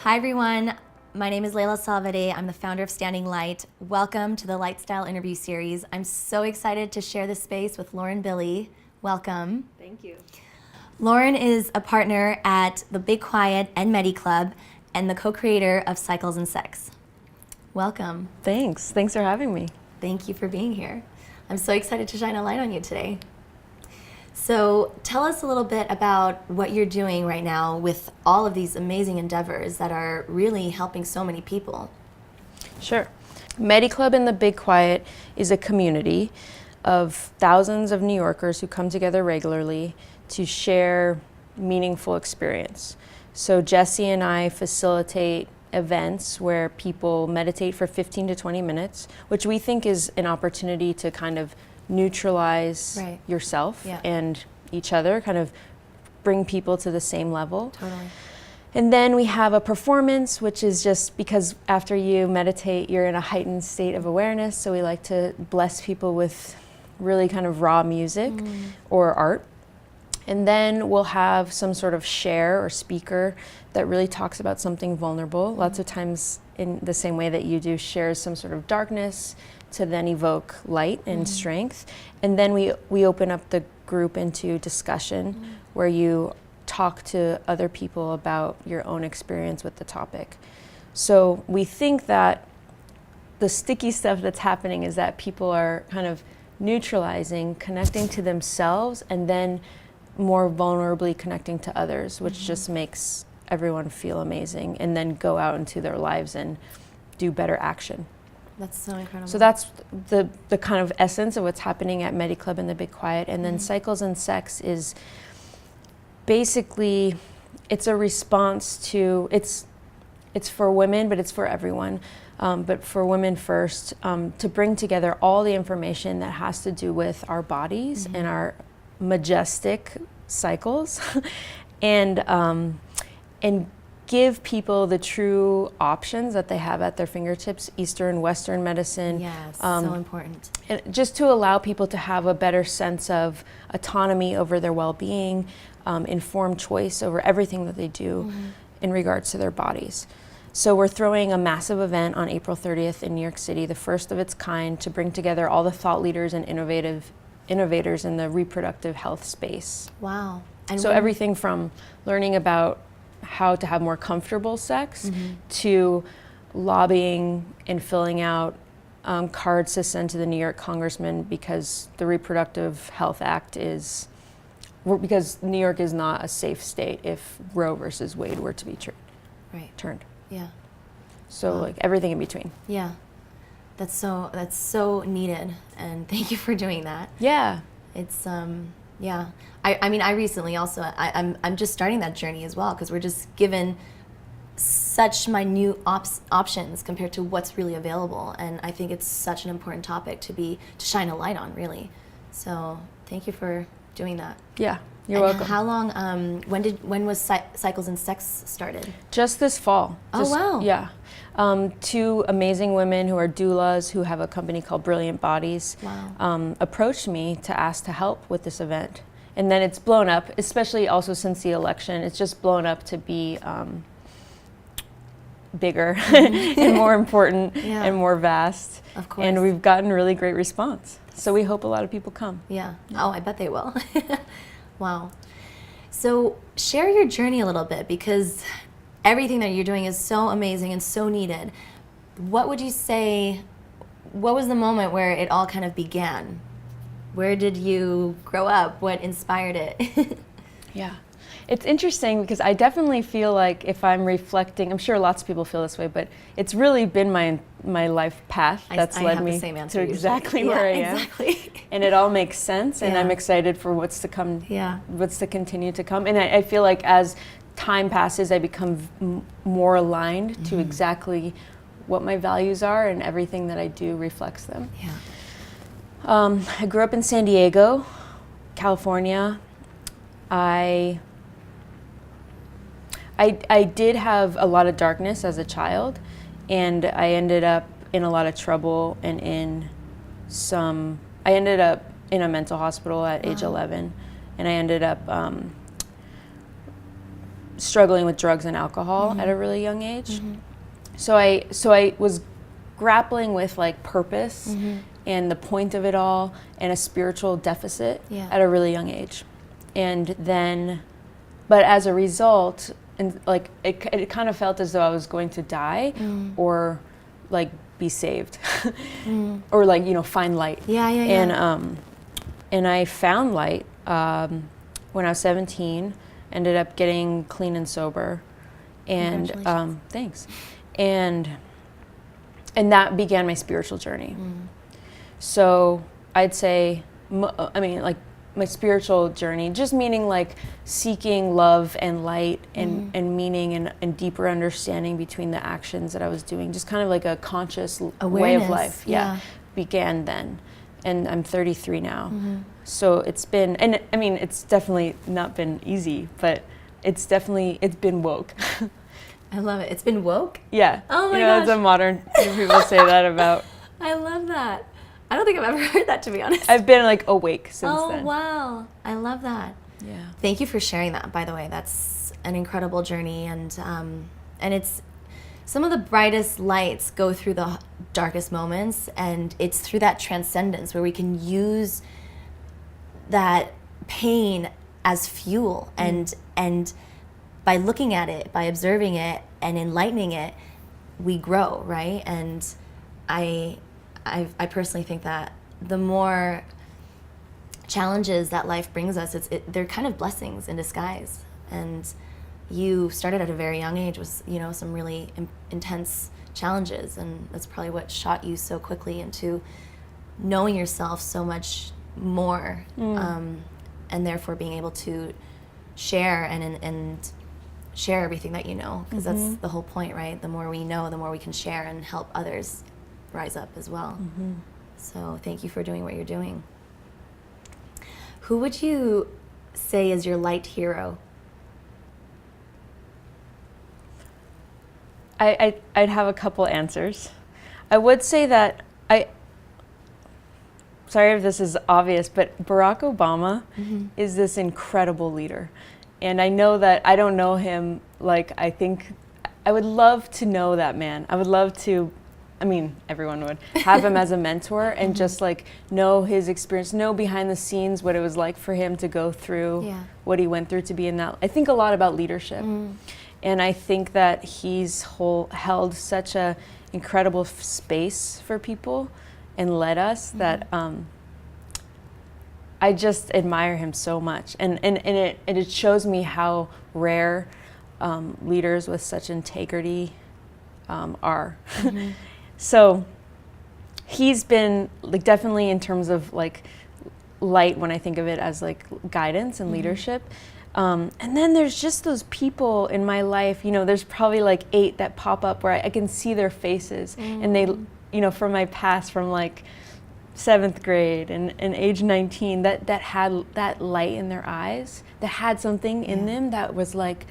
Hi everyone, my name is Leyla Salvade. I'm the founder of Standing Light. Welcome to the LightStyle interview series. I'm so excited to share this space with Lauren Bille. Welcome. Thank you. Lauren is a partner at the Big Quiet and MediClub and the co-creator of Cycles and Sex. Welcome. Thanks for having me. Thank you for being here. I'm so excited to shine a light on you today. So tell us a little bit about what you're doing right now with all of these amazing endeavors that are really helping so many people. Sure. MediClub and the Big Quiet is a community of thousands of New Yorkers who come together regularly to share meaningful experience. So Jesse and I facilitate events where people meditate for 15 to 20 minutes, which we think is an opportunity to kind of neutralize yourself and each other, kind of bring people to the same level. Totally. And then we have a performance, which is just because after you meditate, you're in a heightened state of awareness. So we like to bless people with really kind of raw music or art. And then we'll have some sort of share or speaker that really talks about something vulnerable. Lots of times in the same way that you do, shares some sort of darkness to then evoke light and strength. And then we open up the group into discussion where you talk to other people about your own experience with the topic. So we think that the sticky stuff that's happening is that people are kind of neutralizing, connecting to themselves, and then more vulnerably connecting to others, which just makes everyone feel amazing, and then go out into their lives and do better action. That's so incredible. So that's the kind of essence of what's happening at MediClub and the Big Quiet. And then Cycles and Sex is basically, it's a response to, it's for women, but it's for everyone. But for women first, to bring together all the information that has to do with our bodies and our majestic cycles, and give people the true options that they have at their fingertips, Eastern, Western medicine. Yes, so important. And just to allow people to have a better sense of autonomy over their well-being, informed choice over everything that they do in regards to their bodies. So we're throwing a massive event on April 30th in New York City, the first of its kind, to bring together all the thought leaders and innovators in the reproductive health space. Wow. And so everything from learning about how to have more comfortable sex to lobbying and filling out cards to send to the New York congressman, because the Reproductive Health Act is, because New York is not a safe state if Roe versus Wade were to be turned. Yeah. So like everything in between. Yeah. That's so needed, and thank you for doing that. Yeah. It's yeah. I mean, I recently also, I'm just starting that journey as well, because we're just given such minute options compared to what's really available, and I think it's such an important topic to shine a light on, really. So thank you for doing that. Yeah, you're welcome. How long? When was Cycles and Sex started? Just this fall. Oh wow. Yeah. Two amazing women who are doulas, who have a company called Brilliant Bodies, approached me to ask to help with this event. And then it's blown up, especially also since the election. It's just blown up to be bigger and more important and more vast. Of course. And we've gotten really great response. So we hope a lot of people come. Yeah. Oh, I bet they will. Wow. So share your journey a little bit, because everything that you're doing is so amazing and so needed. What would you say, what was the moment where it all kind of began? Where did you grow up? What inspired it? Yeah. It's interesting because I definitely feel like if I'm reflecting, I'm sure lots of people feel this way, but it's really been my life path that's led me to exactly where I am. Exactly. And it all makes sense, and I'm excited for what's to come, what's to continue to come. And I feel like as time passes, I become more aligned to exactly what my values are, and everything that I do reflects them. Yeah. I grew up in San Diego, California. I did have a lot of darkness as a child, and I ended up in a lot of trouble, and I ended up in a mental hospital at age 11, and I ended up struggling with drugs and alcohol at a really young age. So I was grappling with like purpose and the point of it all and a spiritual deficit at a really young age. And then, but as a result, and like it kind of felt as though I was going to die or like be saved or like, you know, find light. And I found light when I was 17, ended up getting clean and sober. And thanks. And that began my spiritual journey. So I'd say, I mean, like my spiritual journey, just meaning like seeking love and light and meaning and deeper understanding between the actions that I was doing, just kind of like a conscious way of life. Began then. And I'm 33 now. So it's been, and I mean, it's definitely not been easy, but it's been woke. I love it. It's been woke? Yeah. Oh my gosh. That's a modern, people say that about. I love that. I don't think I've ever heard that, to be honest. I've been like awake since then. Oh, wow. I love that. Yeah. Thank you for sharing that, by the way. That's an incredible journey. And it's some of the brightest lights go through the darkest moments. And it's through that transcendence where we can use that pain as fuel and by looking at it, by observing it and enlightening it, we grow, right? And I personally think that the more challenges that life brings us, they're kind of blessings in disguise. And you started at a very young age with, you know, some really intense challenges, and that's probably what shot you so quickly into knowing yourself so much more, and therefore being able to share and share everything that you know, because that's the whole point, right? The more we know, the more we can share and help others rise up as well. So thank you for doing what you're doing. Who would you say is your light hero? I'd have a couple answers. I would say that sorry if this is obvious, but Barack Obama is this incredible leader. And I know that I don't know him, like, I think I would love to know that man. I would love to, I mean, everyone would, have him as a mentor and just like know his experience, know behind the scenes what it was like for him to go through what he went through to be in that. I think a lot about leadership. And I think that he's held such a incredible space for people and led us that I just admire him so much. And it shows me how rare leaders with such integrity are. So he's been like definitely in terms of like light when I think of it as like guidance and leadership. And then there's just those people in my life, you know, there's probably like 8 that pop up where I can see their faces and they, you know, from my past, from like 7th grade and age 19, that had that light in their eyes, that had something in them that was like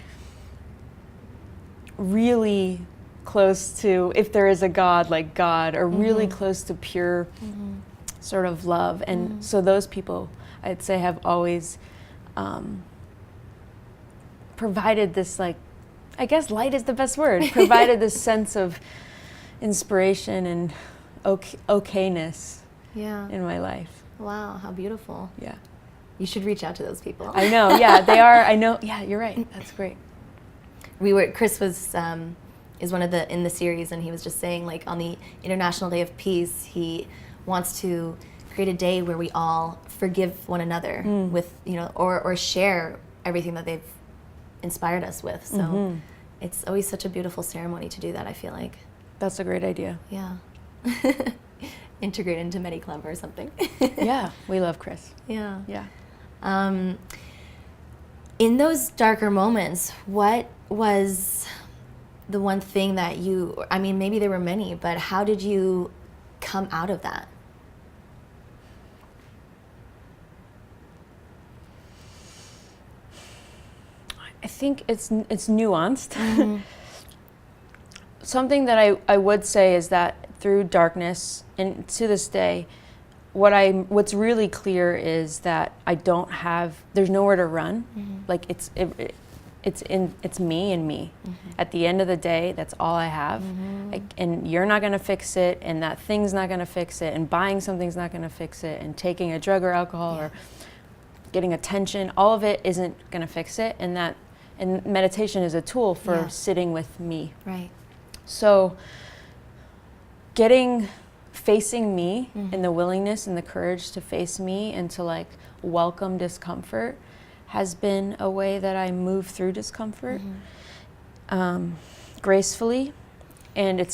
really close to, if there is a God, like God, or really close to pure sort of love. And so those people, I'd say, have always provided this, like, I guess light is the best word, provided this sense of inspiration and okayness in my life. Wow, how beautiful. Yeah. You should reach out to those people. I know, yeah, they are, I know, yeah, you're right, that's great. Chris was, is one of in the series, and he was just saying, like, on the International Day of Peace, he wants to create a day where we all forgive one another with, you know, or share everything that they've inspired us with. So it's always such a beautiful ceremony to do that, I feel like. That's a great idea. Yeah. Integrate into MediClub or something. Yeah, we love Chris. Yeah. Yeah. In those darker moments, what was the one thing that you, I mean, maybe there were many, but how did you come out of that? I think it's nuanced. Something that I would say is that through darkness, and to this day, what's really clear is that there's nowhere to run. Like it's me and me. At the end of the day, that's all I have. And you're not gonna fix it, and that thing's not gonna fix it, and buying something's not gonna fix it, and taking a drug or alcohol or getting attention, all of it isn't gonna fix it. And meditation is a tool for sitting with me. Right. So facing me and the willingness and the courage to face me and to like welcome discomfort has been a way that I move through discomfort gracefully. And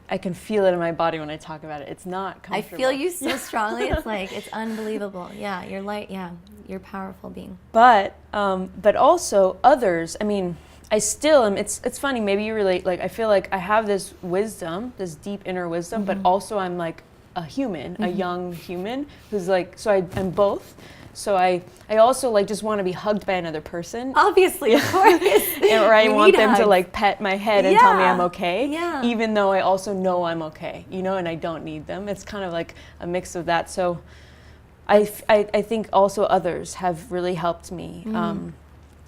I can feel it in my body when I talk about it. It's not comfortable. I feel you so strongly. It's like, it's unbelievable. Yeah, you're light. Yeah, you're a powerful being. But also others, I mean, I still am, it's funny, maybe you relate, like I feel like I have this wisdom, this deep inner wisdom, but also I'm like a human, a young human who's like, so I'm both. So I also like just want to be hugged by another person. Obviously, of course. Or I want them to like pet my head and tell me I'm okay, even though I also know I'm okay, you know, and I don't need them. It's kind of like a mix of that. So I think also others have really helped me,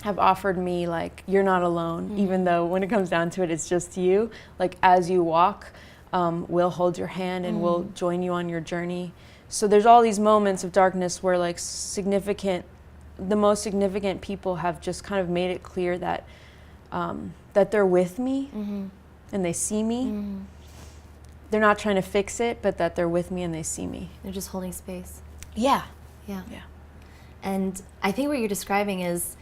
have offered me like, you're not alone, even though when it comes down to it, it's just you. Like as you walk, we'll hold your hand and we'll join you on your journey. So there's all these moments of darkness where like the most significant people have just kind of made it clear that that they're with me and they see me. They're not trying to fix it, but that they're with me and they see me. They're just holding space. Yeah. Yeah. And I think what you're describing is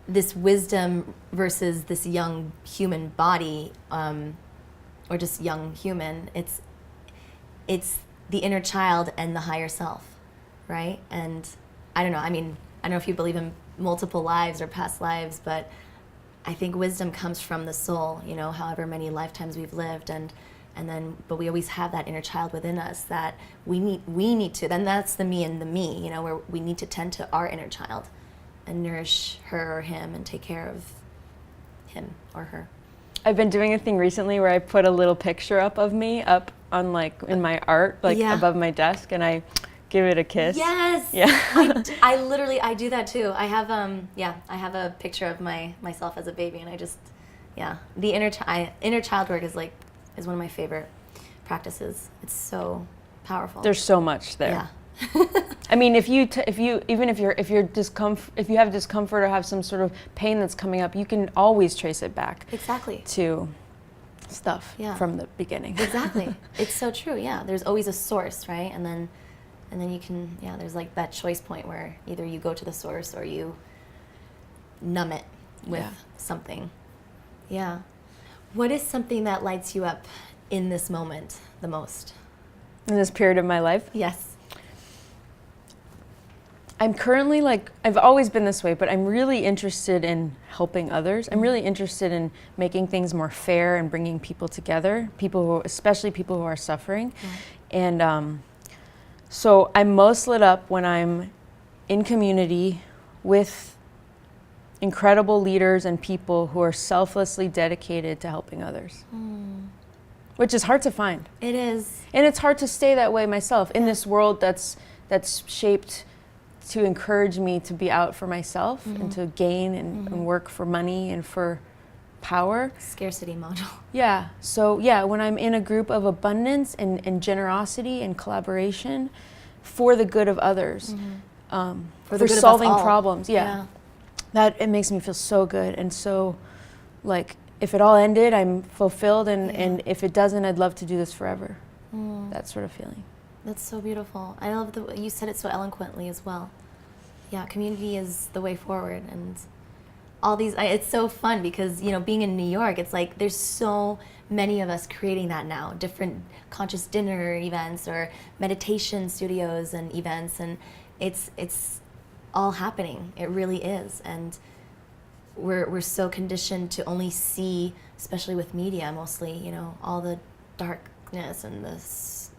this wisdom versus this young human body, or just young human. It's the inner child and the higher self, right? And I don't know, I mean, I don't know if you believe in multiple lives or past lives, but I think wisdom comes from the soul, you know, however many lifetimes we've lived, but we always have that inner child within us that we need to, then that's the me and the me, you know, where we need to tend to our inner child and nourish her or him and take care of him or her. I've been doing a thing recently where I put a little picture up of me up on like in my art, like above my desk, and I give it a kiss. Yes. Yeah. I do that too. I have I have a picture of myself as a baby, and I just the inner child work is one of my favorite practices. It's so powerful. There's so much there. Yeah. I mean, if you have discomfort or have some sort of pain that's coming up, you can always trace it back. Exactly. To stuff from the beginning. Exactly. It's so true. Yeah. There's always a source, right? And then you can there's like that choice point where either you go to the source or you numb it with something. Yeah. What is something that lights you up in this moment the most? In this period of my life? Yes. I'm currently I've always been this way, but I'm really interested in helping others. I'm really interested in making things more fair and bringing people together, especially people who are suffering. And so I'm most lit up when I'm in community with incredible leaders and people who are selflessly dedicated to helping others, which is hard to find. It is. And it's hard to stay that way myself in this world that's shaped to encourage me to be out for myself and to gain and work for money and for power. Scarcity model. Yeah. So when I'm in a group of abundance and generosity and collaboration for the good of others, for solving problems, that it makes me feel so good. And so if it all ended, I'm fulfilled, and if it doesn't, I'd love to do this forever. That sort of feeling. That's so beautiful. I love you said it so eloquently as well. Yeah, community is the way forward, and all these. It's so fun because being in New York, it's like there's so many of us creating that now. Different conscious dinner events or meditation studios and events, and it's all happening. It really is, and we're so conditioned to only see, especially with media, mostly all the darkness and this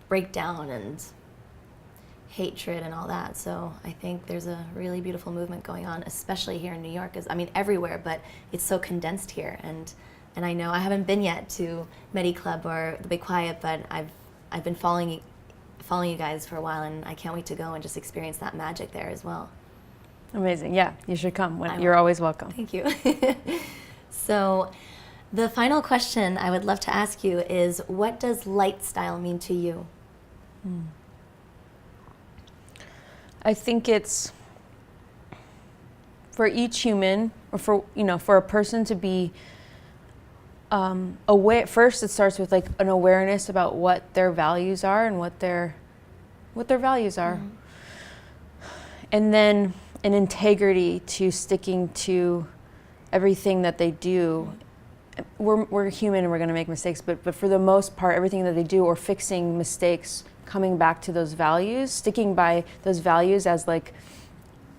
breakdown and hatred and all that. So I think there's a really beautiful movement going on, especially here in New York. Everywhere, but it's so condensed here. And I know I haven't been yet to MediClub or the Big Quiet, but I've been following you guys for a while, and I can't wait to go and just experience that magic there as well. Amazing. Yeah, you should come. I You're will. always welcome. Thank you. So the final question I would love to ask you is, what does LightStyle mean to you? I think it's for each human, or for a person to be aware. First, it starts with like an awareness about what their values are and what their values are, and then an integrity to sticking to everything that they do. We're human and we're going to make mistakes, but for the most part, everything that they do, or fixing mistakes, coming back to those values, sticking by those values as like,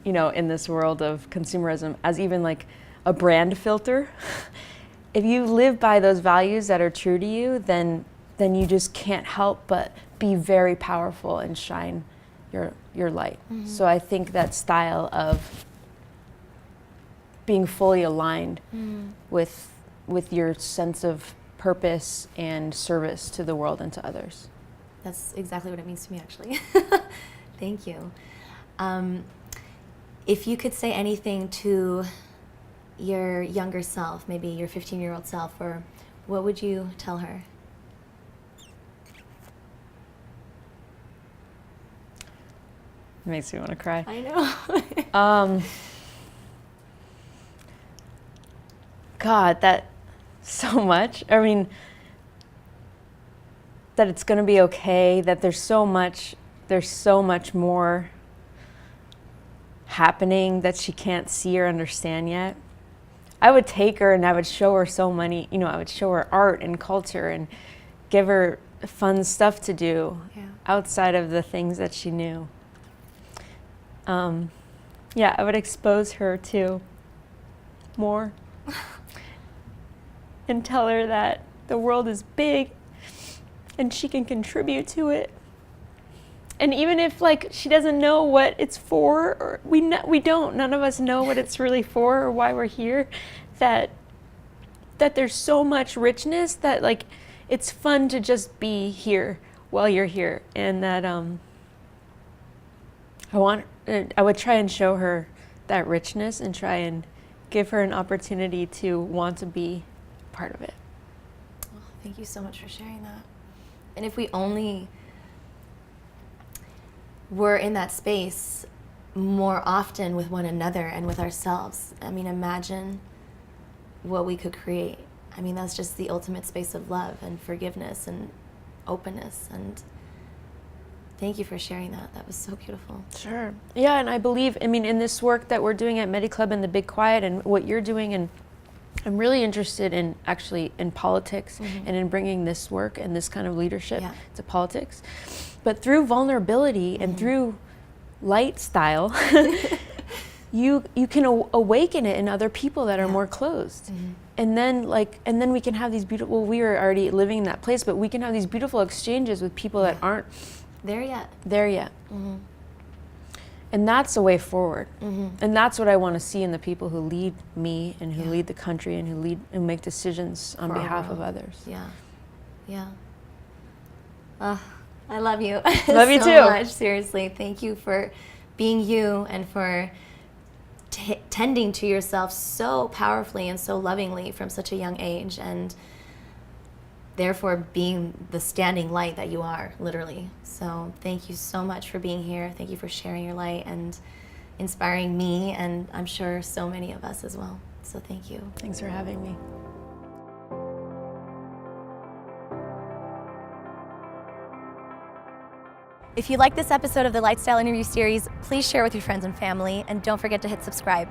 in this world of consumerism, as even like a brand filter. If you live by those values that are true to you, then you just can't help but be very powerful and shine your light. So I think that style of being fully aligned with your sense of purpose and service to the world and to others. That's exactly what it means to me, actually. Thank you. If you could say anything to your younger self, maybe your 15-year-old self, or what would you tell her? It makes me want to cry. I know. God, that so much. I mean, that it's going to be okay, that there's so much more happening that she can't see or understand yet. I would take her and I would show her so many, I would show her art and culture and give her fun stuff to do outside of the things that she knew. I would expose her to more and tell her that the world is big and she can contribute to it. And even if she doesn't know what it's for, or none of us know what it's really for or why we're here, that there's so much richness that it's fun to just be here while you're here. And that I would try and show her that richness and try and give her an opportunity to want to be part of it. Well, thank you so much for sharing that. And if we only were in that space more often with one another and with ourselves, imagine what we could create. That's just the ultimate space of love and forgiveness and openness. And thank you for sharing that. That was so beautiful. Sure. Yeah, and I believe, in this work that we're doing at MediClub and the Big Quiet and what you're doing, and I'm really interested in politics and in bringing this work and this kind of leadership to politics. But through vulnerability and through LightStyle, you can awaken it in other people that are more closed. And then we can have these beautiful, we are already living in that place, but we can have these beautiful exchanges with people that aren't there yet. And that's the way forward. And that's what I want to see in the people who lead me and who lead the country and who make decisions on behalf of others. Yeah. I love you. Love you so too. Much. Seriously, thank you for being you and for tending to yourself so powerfully and so lovingly from such a young age, and therefore being the standing light that you are, literally. So thank you so much for being here. Thank you for sharing your light and inspiring me, and I'm sure so many of us as well. So thank you. Thanks for having me. If you like this episode of the LightStyle interview series, please share with your friends and family, and don't forget to hit subscribe.